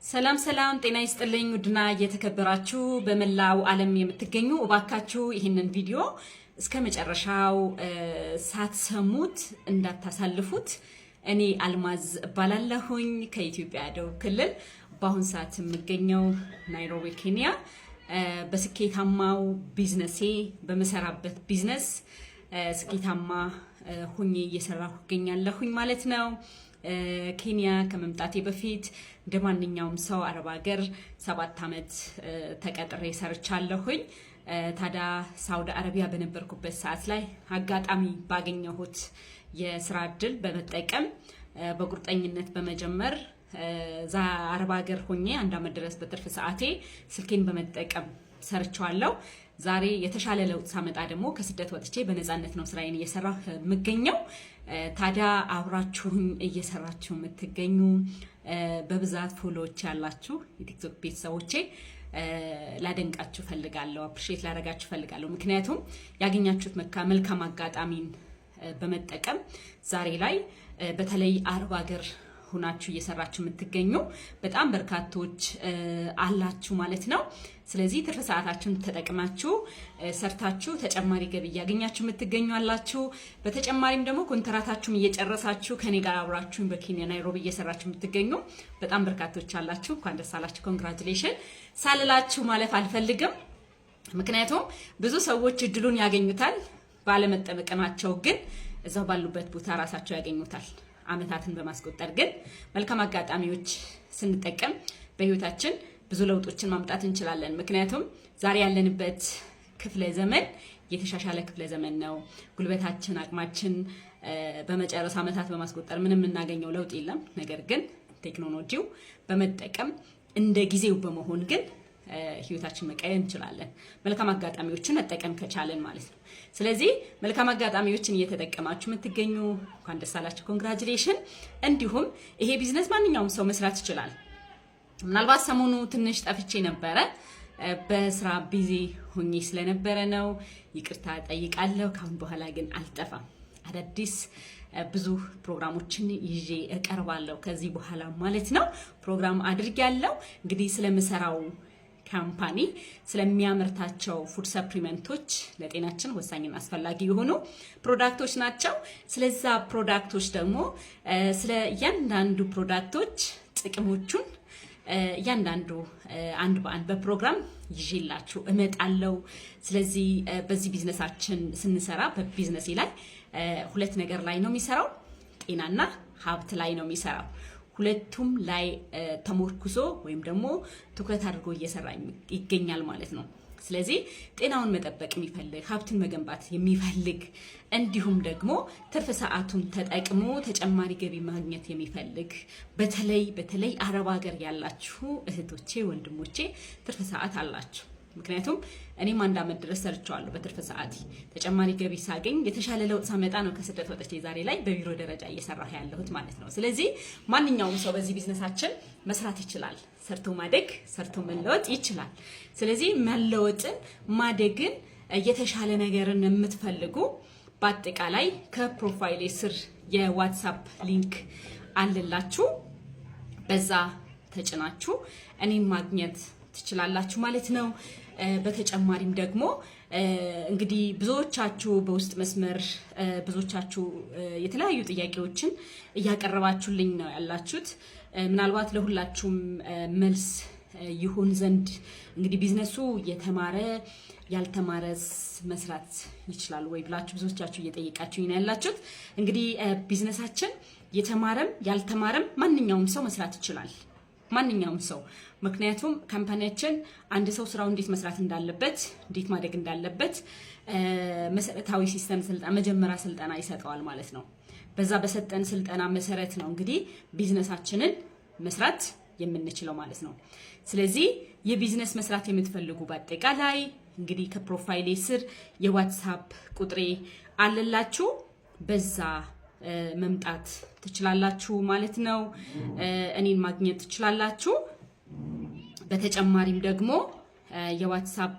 ሰላም ሰላም ጤና ይስጥልኝ ውድና እየተከበራችሁ በመላው ዓለም የምትገኙ እባካችሁ ይህንን ቪዲዮ እስከ መጨረሻው ሳትሰሙት እንዳታሳልፉት። እኔ አልማዝ እባላለሁኝ ከኢትዮጵያ ደቡብ ክልል በአሁን ሰዓት የምገኘው ናይሮቢ ኬንያ በስኬታማው ቢዝነሴ በመሰራበት ቢዝነስ ስኬታማ ሁኜ እየሰራሁ እገኛለሁኝ ማለት ነው። ኬንያ ከመምጣቴ በፊት እንደማንኛውም ሰው አረብ ሀገር 7 አመት ተቀጥሬ ሰርቻለሁኝ። ታዲያ ሳውዲ አረቢያ በነበርኩበት ሰዓት ላይ አጋጣሚ ባገኘሁት የስራ እድል በመጠቀም በቁርጠኝነት በመጀመር አረብ ሀገር ሆኜ 1 አመት ድረስ በትርፍ ሰዓቴ ስልኬን በመጠቀም ሰርቻለሁ። ዛሬ የተሻለ ለውጥ ሳመጣ ደግሞ ከስደት ወጥቼ በነፃነት ነው ስራዬን እየሰራሁ የምገኘው። ታዲያ አብራችሁኝ እየሰራችሁ የምትገኙ በብዛት ፎሎዎች ያላችሁ የቲክቶክ ቤተሰቦቼ ላደንቃችሁ ፈልጋለሁ፣ አፕሪሺየት ላደርጋችሁ ፈልጋለሁ። ምክንያቱም ያገኛችሁት መልካም አጋጣሚን በመጠቀም ዛሬ ላይ በተለይ አረብ ሀገር ሁናችሁ እየሰራችሁ የምትገኙ በጣም በርካቶች አላችሁ ማለት ነው። ስለዚህ ትርፍ ሰዓታችሁን ተጠቅማችሁ ሰርታችሁ ተጨማሪ ገቢ እያገኛችሁ የምትገኙ አላችሁ። በተጨማሪም ደግሞ ኮንትራታችሁን እየጨረሳችሁ ከኔ ጋር አብራችሁ በኬንያ ናይሮቢ እየሰራችሁ የምትገኙ በጣም በርካቶች አላችሁ። እንኳን ደስ አላችሁ፣ ኮንግራቹሌሽን ሳልላችሁ ማለፍ አልፈልግም። ምክንያቱም ብዙ ሰዎች እድሉን ያገኙታል፣ ባለመጠቀማቸው ግን እዛው ባሉበት ቦታ ራሳቸው ያገኙታል። አመታትን በማስቆጠር ግን መልካም አጋጣሚዎች ስንጠቀም በህይወታችን ብዙ ለውጦችን ማምጣት እንችላለን። ምክንያቱም ዛሬ ያለንበት ክፍለ ዘመን የተሻሻለ ክፍለ ዘመን ነው። ጉልበታችን፣ አቅማችን በመጨረስ አመታት በማስቆጠር ምንም እናገኘው ለውጥ የለም። ነገር ግን ቴክኖሎጂው በመጠቀም እንደ ጊዜው በመሆን ግን ህይወታችን መቀየር እንችላለን። መልካም አጋጣሚዎችን መጠቀም ከቻለን ማለት ነው። ስለዚህ መልካም አጋጣሚዎችን እየተጠቀማችሁ የምትገኙ እንኳን ደስ አላችሁ፣ ኮንግራቹሌሽን። እንዲሁም ይሄ ቢዝነስ ማንኛውም ሰው መስራት ይችላል። ምናልባት ሰሞኑ ትንሽ ጠፍቼ ነበረ፣ በስራ ቢዚ ሆኜ ስለነበረ ነው፣ ይቅርታ ጠይቃለሁ። ካሁን በኋላ ግን አልጠፋም። አዳዲስ ብዙ ፕሮግራሞችን ይዤ እቀርባለሁ ከዚህ በኋላ ማለት ነው። ፕሮግራም አድርጌያለሁ እንግዲህ ስለምሰራው ካምፓኒ ስለሚያመርታቸው ፉድ ሰፕሊመንቶች ለጤናችን ወሳኝና አስፈላጊ የሆኑ ፕሮዳክቶች ናቸው። ስለዛ ፕሮዳክቶች ደግሞ ስለ እያንዳንዱ ፕሮዳክቶች ጥቅሞቹን እያንዳንዱ አንድ በአንድ በፕሮግራም ይዤላችሁ እመጣለሁ። ስለዚህ በዚህ ቢዝነሳችን ስንሰራ በቢዝነሴ ላይ 2 ነገር ላይ ነው የሚሰራው፣ ጤናና ሀብት ላይ ነው የሚሰራው። ሁለቱም ላይ ተሞርኩዞ ወይም ደግሞ ትኩረት አድርጎ እየሰራ ይገኛል ማለት ነው። ስለዚህ ጤናውን መጠበቅ የሚፈልግ፣ ሀብትን መገንባት የሚፈልግ እንዲሁም ደግሞ ትርፍ ሰዓቱን ተጠቅሞ ተጨማሪ ገቢ ማግኘት የሚፈልግ በተለይ አረብ ሀገር ያላችሁ እህቶቼ፣ ወንድሞቼ ትርፍ ሰዓት አላችሁ። ምክንያቱም እኔም 1 አመት ድረስ ሰርቻለሁ። በትርፍ ሰዓት ተጨማሪ ገቢ ሳገኝ የተሻለ ለውጥ ሳመጣ ነው ከስደት ወጥቼ ዛሬ ላይ በቢሮ ደረጃ እየሰራሁ ያለሁት ማለት ነው። ስለዚህ ማንኛውም ሰው በዚህ ቢዝነሳችን መስራት ይችላል። ሰርቶ ማደግ፣ ሰርቶ መለወጥ ይችላል። ስለዚህ መለወጥን፣ ማደግን፣ የተሻለ ነገርን የምትፈልጉ በአጠቃላይ ከፕሮፋይሌ ስር የዋትስአፕ ሊንክ አለላችሁ። በዛ ተጭናችሁ እኔን ማግኘት ትችላላችሁ ማለት ነው። በተጨማሪም ደግሞ እንግዲህ ብዙዎቻችሁ በውስጥ መስመር ብዙዎቻችሁ የተለያዩ ጥያቄዎችን እያቀረባችሁልኝ ነው ያላችሁት። ምናልባት ለሁላችሁም መልስ ይሁን ዘንድ እንግዲህ ቢዝነሱ የተማረ ያልተማረስ መስራት ይችላል ወይ ብላችሁ ብዙዎቻችሁ እየጠየቃችሁኝ ነው ያላችሁት። እንግዲህ ቢዝነሳችን የተማረም ያልተማረም ማንኛውም ሰው መስራት ይችላል። ማንኛውም ሰው ምክንያቱም ካምፓኒያችን አንድ ሰው ስራው እንዴት መስራት እንዳለበት፣ እንዴት ማደግ እንዳለበት መሰረታዊ ሲስተም መጀመሪያ ስልጠና ይሰጠዋል ማለት ነው። በዛ በሰጠን ስልጠና መሰረት ነው እንግዲህ ቢዝነሳችንን መስራት የምንችለው ማለት ነው። ስለዚህ የቢዝነስ መስራት የምትፈልጉ በአጠቃላይ እንግዲህ ከፕሮፋይሌ ስር የዋትስአፕ ቁጥሬ አለላችሁ፣ በዛ መምጣት ትችላላችሁ ማለት ነው። እኔን ማግኘት ትችላላችሁ። በተጨማሪም ደግሞ የዋትስአፕ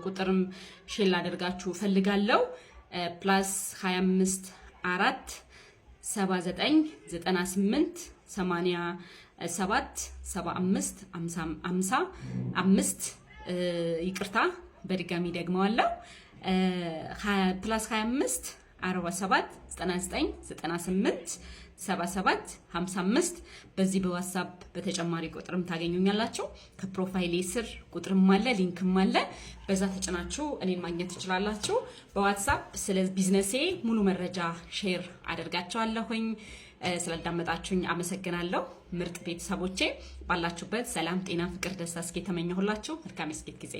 ቁጥርም ሼር ላደርጋችሁ ፈልጋለሁ። +25 4 79 98 87 75 55 ይቅርታ በድጋሚ ደግመዋለሁ +25 47 99 98 77 55 በዚህ በዋትስአፕ በተጨማሪ ቁጥርም ታገኙኛላችሁ። ከፕሮፋይሌ ስር ቁጥርም አለ ሊንክም አለ። በዛ ተጨናችሁ እኔን ማግኘት ትችላላችሁ። በዋትስአፕ ስለ ቢዝነሴ ሙሉ መረጃ ሼር አደርጋችኋለሁኝ። ስላዳመጣችሁኝ አመሰግናለሁ። ምርጥ ቤተሰቦቼ ባላችሁበት ሰላም፣ ጤና፣ ፍቅር፣ ደስታ እስኪ ተመኘሁላችሁ። መልካም የስኬት ጊዜ